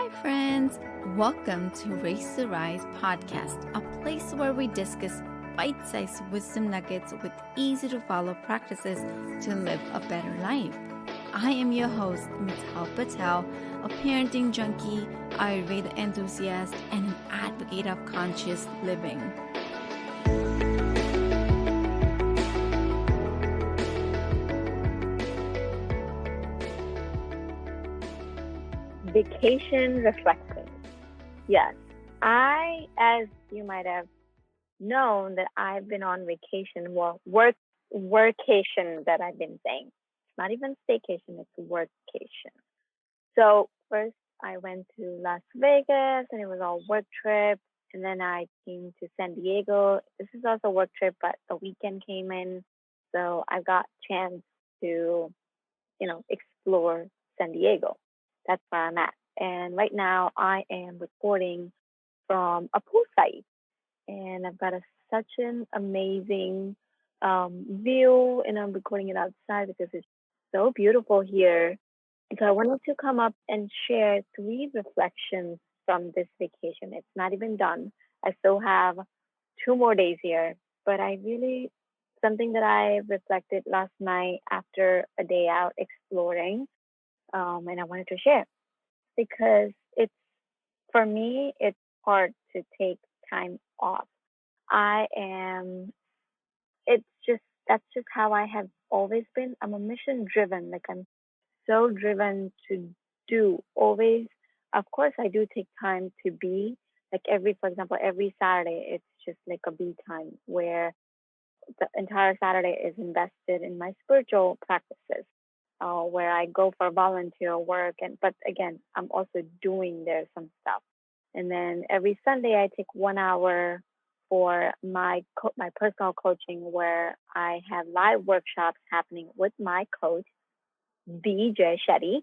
Hi, friends. Welcome to Race to Rise podcast, a place where we discuss bite sized wisdom nuggets with easy to follow practices to live a better life. I am your host, Mital Patel, a parenting junkie, Ayurveda enthusiast, and an advocate of conscious living. Vacation reflections. Yes, as you might have known, that I've been on vacation. Well, workation that I've been saying. It's not even staycation; it's workation. So first, I went to Las Vegas, and it was all work trip. And then I came to San Diego. This is also a work trip, but the weekend came in, so I got chance to explore San Diego. That's where I'm at. And right now I am recording from a poolside, and I've got such an amazing view, and I'm recording it outside because it's so beautiful here. And so I wanted to come up and share three reflections from this vacation. It's not even done. I still have 2 more days here, but something that I reflected last night after a day out exploring, and I wanted to share because for me, it's hard to take time off. I am, it's just, that's just how I have always been. I'm a mission driven. Like, I'm so driven to do always. Of course, I do take time to be like for example, every Saturday, it's just like a be time where the entire Saturday is invested in my spiritual practices, where I go for volunteer work. But again, I'm also doing there some stuff. And then every Sunday, I take 1 hour for my personal coaching, where I have live workshops happening with my coach, DJ Shetty.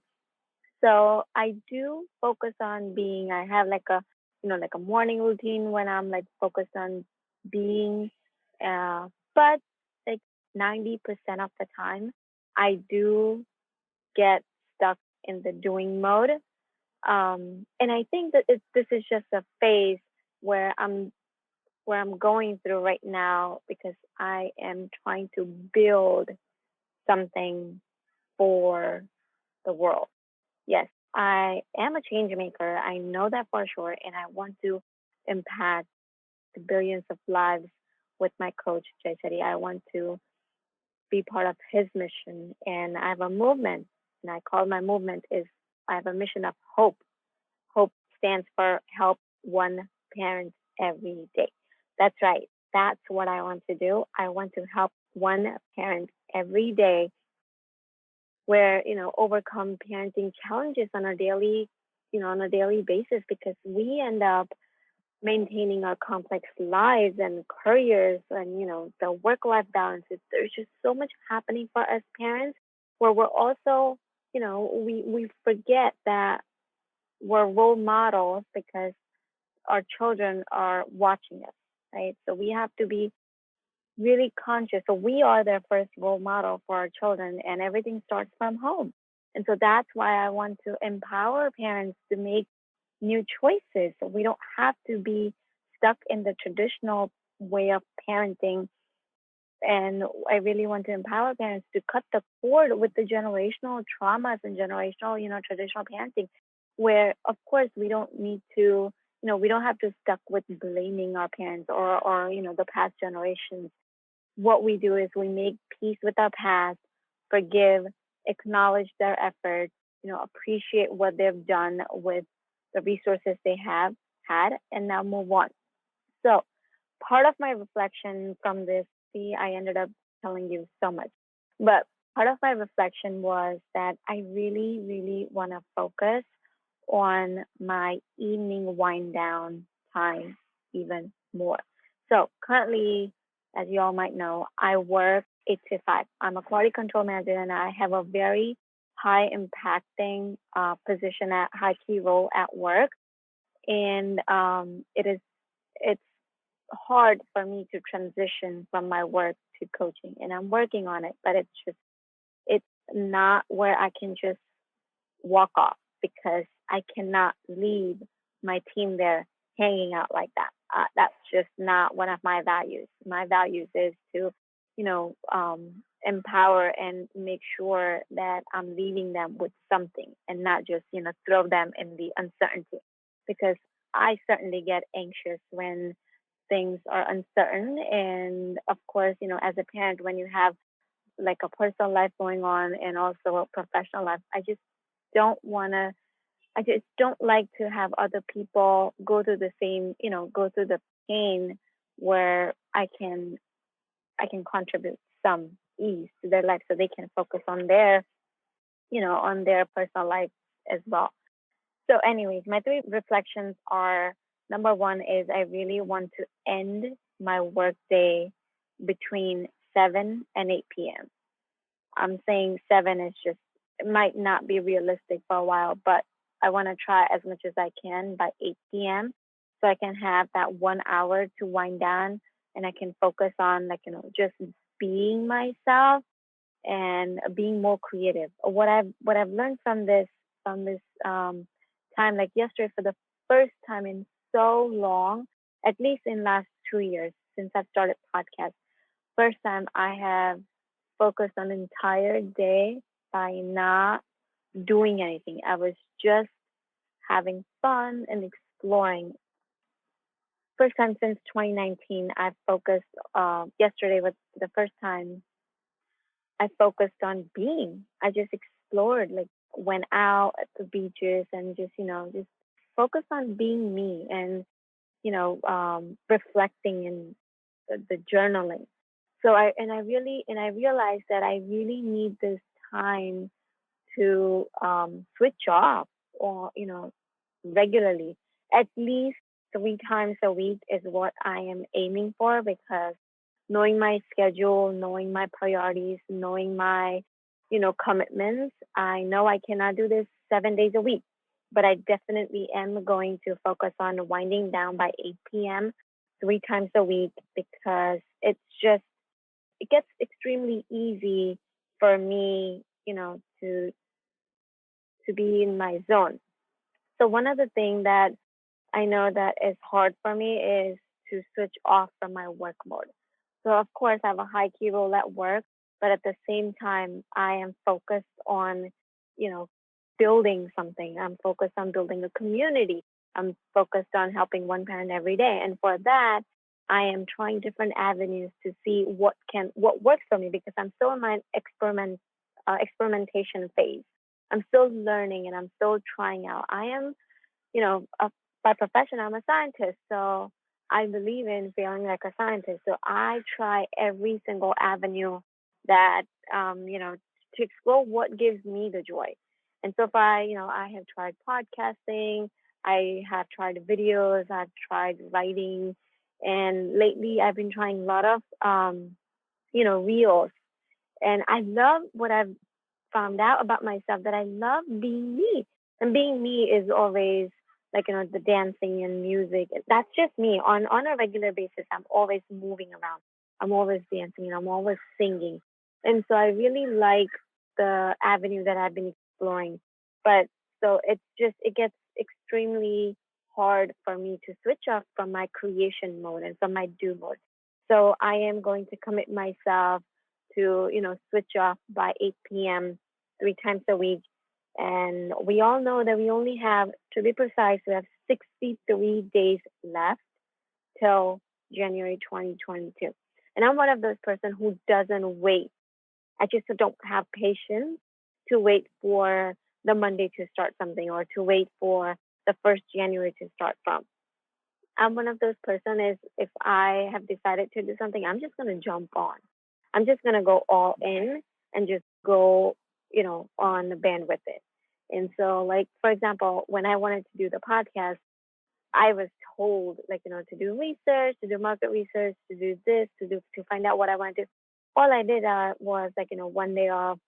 So I do focus on being. I have like a morning routine when I'm like focused on being, but like 90% of the time, I do get stuck in the doing mode. And I think that this is just a phase where I'm going through right now, because I am trying to build something for the world. Yes, I am a change maker. I know that for sure, and I want to impact the billions of lives with my coach, Jay Shetty. I want to be part of his mission, and I have a movement, and I call my movement is I have a mission of hope. Hope stands for help one parent every day. That's right. That's what I want to do. I want to help one parent every day, where overcome parenting challenges on a daily basis, because we end up maintaining our complex lives and careers, and the work life balances. There's just so much happening for us parents, where we're also, we forget that we're role models, because our children are watching us, right? So we have to be really conscious. So we are their first role model for our children, and everything starts from home. And so that's why I want to empower parents to make new choices. So we don't have to be stuck in the traditional way of parenting. And I really want to empower parents to cut the cord with the generational traumas and generational, traditional parenting, where of course we don't need to, we don't have to stuck with blaming our parents or the past generations. What we do is we make peace with our past, forgive, acknowledge their efforts, appreciate what they've done with the resources they have had, and now move on. So part of my reflection from this, see, I ended up telling you so much, but part of my reflection was that I really, really want to focus on my evening wind down time even more. So currently, as you all might know, I work 8 to 5. I'm a quality control manager, and I have a very high impacting position at high key role at work. And it's hard for me to transition from my work to coaching, and I'm working on it, but it's not where I can just walk off, because I cannot leave my team there hanging out like that. That's just not one of my values. My values is to, empower and make sure that I'm leaving them with something and not just, throw them in the uncertainty. Because I certainly get anxious when things are uncertain. And of course, as a parent, when you have like a personal life going on and also a professional life, I just don't like to have other people go through the same, go through the pain where I can contribute some ease to their life so they can focus on their, on their personal life as well. So, anyways, my three reflections are: number one is I really want to end my workday between 7 and 8 p.m. I'm saying 7 is just, it might not be realistic for a while, but I want to try as much as I can by 8 p.m. so I can have that 1 hour to wind down and I can focus on, like, just being myself and being more creative. What I've learned from this time, like yesterday, for the first time in so long, at least in last 2 years since I've started podcast, first time I have focused on an entire day by not doing anything. I was just having fun and exploring. First time since 2019, I've focused. Yesterday was the first time I focused on being. I just explored, like went out at the beaches and just, just focused on being me and, reflecting and the journaling. So I realized that I really need this time to switch off or, regularly. At least 3 times a week is what I am aiming for, because knowing my schedule, knowing my priorities, knowing my, commitments, I know I cannot do this 7 days a week, but I definitely am going to focus on winding down by 8 p.m. 3 times a week, because it gets extremely easy for me, to be in my zone. So one of the things that I know that is hard for me is to switch off from my work mode. So of course I have a high key role at work, but at the same time I am focused on, you know, building something. I'm focused on building a community. I'm focused on helping one parent every day. And for that, I am trying different avenues to see what works for me, because I'm still in my experimentation phase. I'm still learning and I'm still trying out. I am, you know, a, by profession, I'm a scientist. So I believe in feeling like a scientist. So I try every single avenue that, to explore what gives me the joy. And so far, I have tried podcasting, I have tried videos, I've tried writing, and lately I've been trying a lot of, reels. And I love what I've found out about myself, that I love being me. And being me is always like, the dancing and music. That's just me. On a regular basis, I'm always moving around. I'm always dancing and I'm always singing. And so I really like the avenue that I've been exploring. But so it gets extremely hard for me to switch off from my creation mode and from my do mode. So I am going to commit myself to, switch off by 8 p.m. 3 times a week. And we all know that we only have, to be precise, we have 63 days left till January 2022. And I'm one of those person who doesn't wait. I just don't have patience to wait for the Monday to start something, or to wait for the first January to start from. I'm one of those person is, if I have decided to do something, I'm just gonna jump on. I'm just gonna go all in and just go, on the band with it. And so, like, for example, when I wanted to do the podcast, I was told, like, to do research, to do market research, to do this, to find out what I want to do. All I did was, like, one day of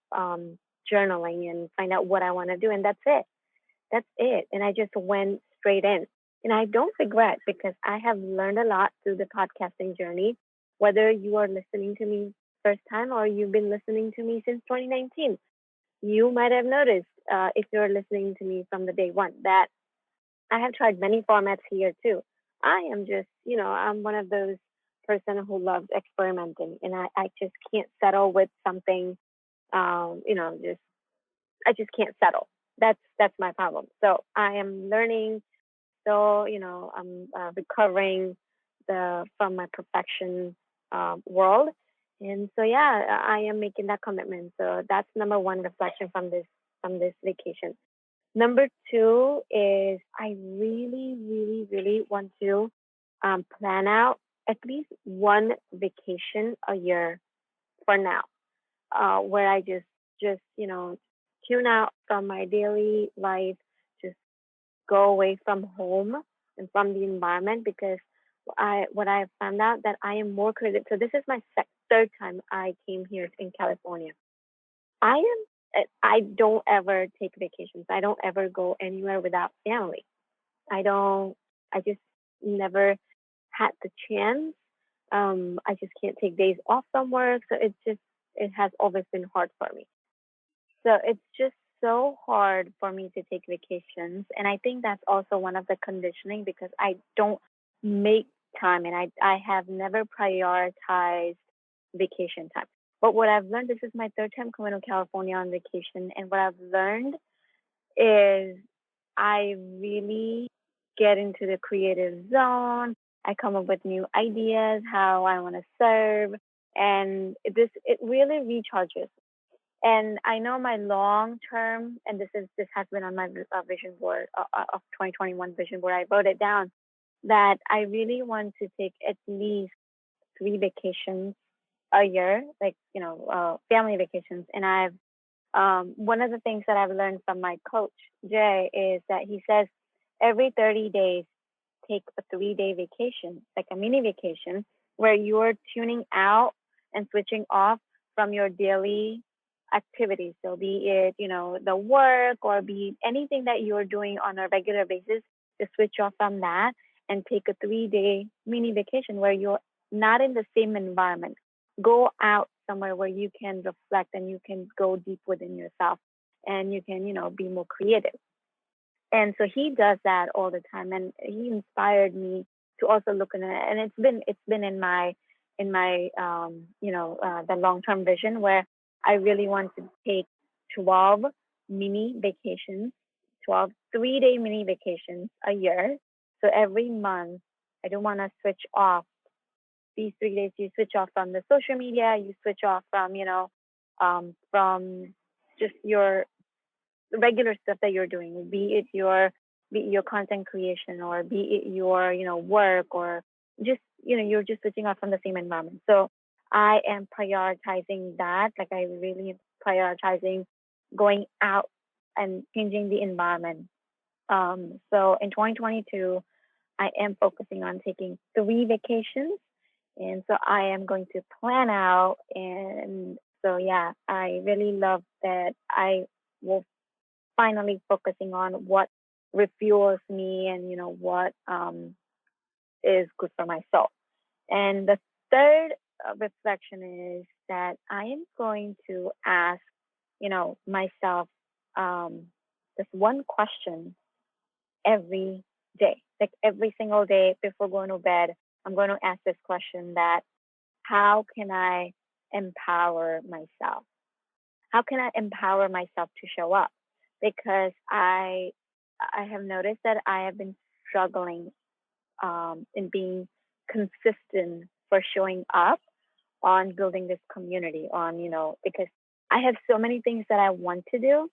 journaling and find out what I want to do, and that's it. That's it. And I just went straight in. And I don't regret, because I have learned a lot through the podcasting journey, whether you are listening to me first time or you've been listening to me since 2019. you might have noticed, if you're listening to me from the day one, that I have tried many formats here too. I am just, I'm one of those person who loves experimenting, and I just can't settle with something. Just I just can't settle. That's my problem. So I am learning. So I'm recovering the from my perfection world, and so yeah, I am making that commitment. So that's number one reflection from this vacation. Number two is I really, really, really want to plan out at least one vacation a year for now, where I just tune out from my daily life, just go away from home and from the environment, because what I found out that I am more creative. So this is my third time I came here in California. I don't ever take vacations. I don't ever go anywhere without family. I don't. I just never had the chance. I just can't take days off from work, so it has always been hard for me. So it's just so hard for me to take vacations. And I think that's also one of the conditioning, because I don't make time, and I have never prioritized vacation time. But what I've learned, this is my third time coming to California on vacation. And what I've learned is I really get into the creative zone. I come up with new ideas, how I want to serve. And it really recharges. And I know my long term, and this has been on my vision board of 2021 vision board. I wrote it down that I really want to take at least three vacations a year, like family vacations. And I've one of the things that I've learned from my coach Jay is that he says every 30 days take a 3-day vacation, like a mini vacation, where you're tuning out and switching off from your daily activities. So be it, the work, or be it anything that you're doing on a regular basis, to switch off from that and take a 3-day mini vacation where you're not in the same environment. Go out somewhere where you can reflect and you can go deep within yourself, and you can, be more creative. And so he does that all the time, and he inspired me to also look at it. And it's been in my the long term vision, where I really want to take 12 mini vacations, 12 3-day mini vacations a year. So every month, I don't want to switch off these 3 days. You switch off from the social media, you switch off from from just your regular stuff that you're doing, be it your content creation, or be it your work, or just you're just switching off from the same environment. So I am prioritizing that. Like, I really prioritizing going out and changing the environment. So in 2022, I am focusing on taking 3 vacations, and so I am going to plan out. And so yeah, I really love that I will finally focusing on what refuels me, and what is good for my soul. And the third reflection is that I am going to ask myself this one question every day, like every single day before going to bed. I'm going to ask this question: that how can I empower myself? How can I empower myself to show up? Because I have noticed that I have been struggling in being consistent for showing up on building this community, on because I have so many things that I want to do.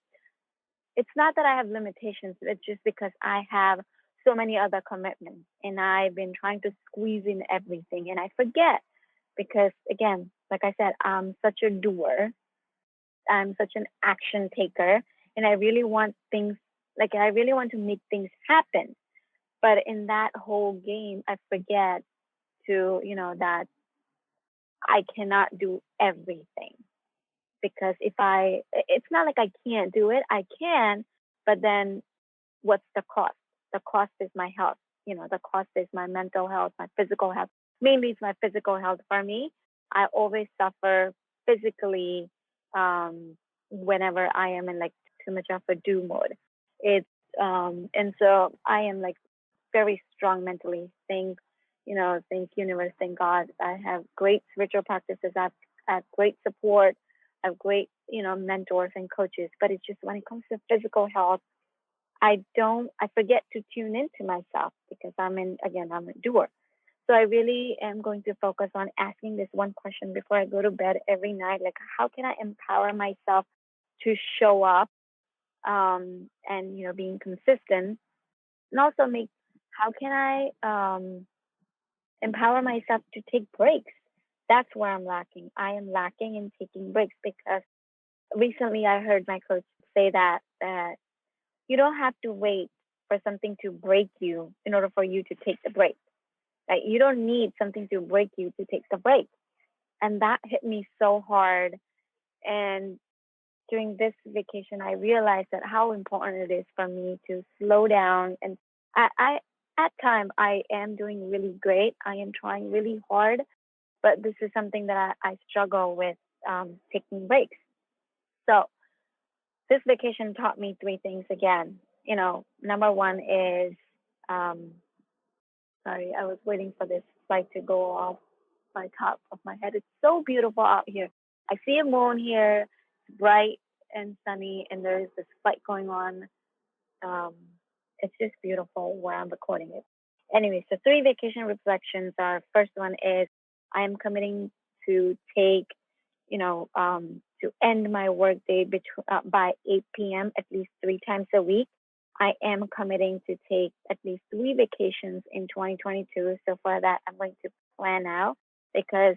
It's not that I have limitations, it's just because I have so many other commitments, and I've been trying to squeeze in everything, and I forget, because again, like I said, I'm such a doer, I'm such an action taker, and I really want things, like I really want to make things happen. But in that whole game, I forget to, that I cannot do everything. Because it's not like I can't do it, I can, but then what's the cost? The cost is my health. The cost is my mental health, my physical health. Mainly it's my physical health for me. I always suffer physically, um, whenever I am in like too much of a do mode. It's and so I am like very strong mentally. Thank universe, thank God. I have great spiritual practices. I have great support. I have great, mentors and coaches. But it's just when it comes to physical health, I forget to tune into myself because I'm a doer. So I really am going to focus on asking this one question before I go to bed every night. Like, how can I empower myself to show up, and, being consistent, and also how can I, empower myself to take breaks? That's where I'm lacking. I am lacking in taking breaks because recently I heard my coach say that you don't have to wait for something to break you in order for you to take the break. Like, you don't need something to break you to take the break. And that hit me so hard. And during this vacation, I realized that how important it is for me to slow down. And I at time, I am doing really great. I am trying really hard, but this is something that I struggle with, taking breaks. So this vacation taught me three things again. Number one is, um, sorry, I was waiting for this light to go off my top of my head. It's so beautiful out here. I see a moon here. It's bright and sunny, and there's this fight going on. Um, it's just beautiful where I'm recording it. Anyway, so three vacation reflections are: first one is I am committing to take, to end my workday by 8 p.m. at least 3 times a week. I am committing to take at least three vacations in 2022. So for that, I'm going to plan out because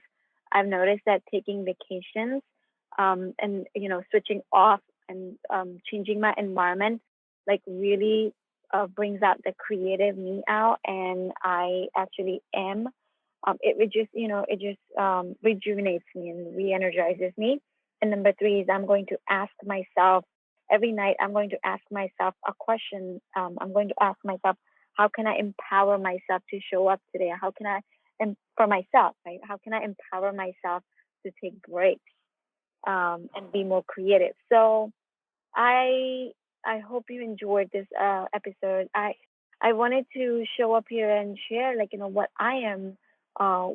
I've noticed that taking vacations, and switching off and, changing my environment, like, really brings out the creative me out, and I actually am. It just rejuvenates me and re-energizes me. And number three is I'm going to ask myself every night. I'm going to ask myself a question. I'm going to ask myself, how can I empower myself to show up today? How can I, and for myself, right? How can I empower myself to take breaks, and be more creative? So I I hope you enjoyed this episode. I wanted to show up here and share, like, what I am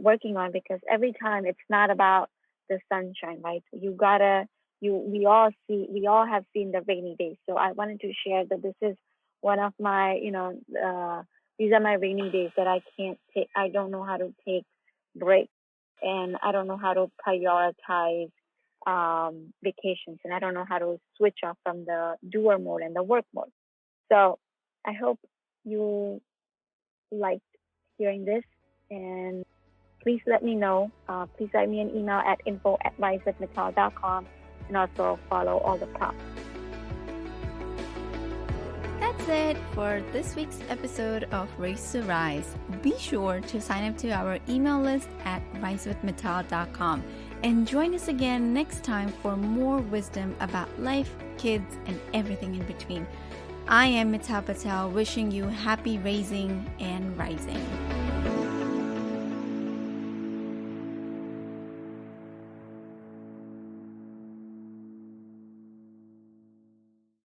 working on, because every time it's not about the sunshine, right? We all have seen the rainy days. So I wanted to share that this is one of my, these are my rainy days that I can't take. I don't know how to take breaks, and I don't know how to prioritize, vacations, and I don't know how to switch off from the doer mode and the work mode. So I hope you liked hearing this, and please let me know. Please send me an email at info@risewithmittal.com, and also follow all the prompts. That's it for this week's episode of Race to Rise. Be sure to sign up to our email list at risewithmittal.com and join us again next time for more wisdom about life, kids, and everything in between. I am Mittal Patel, wishing you happy raising and rising.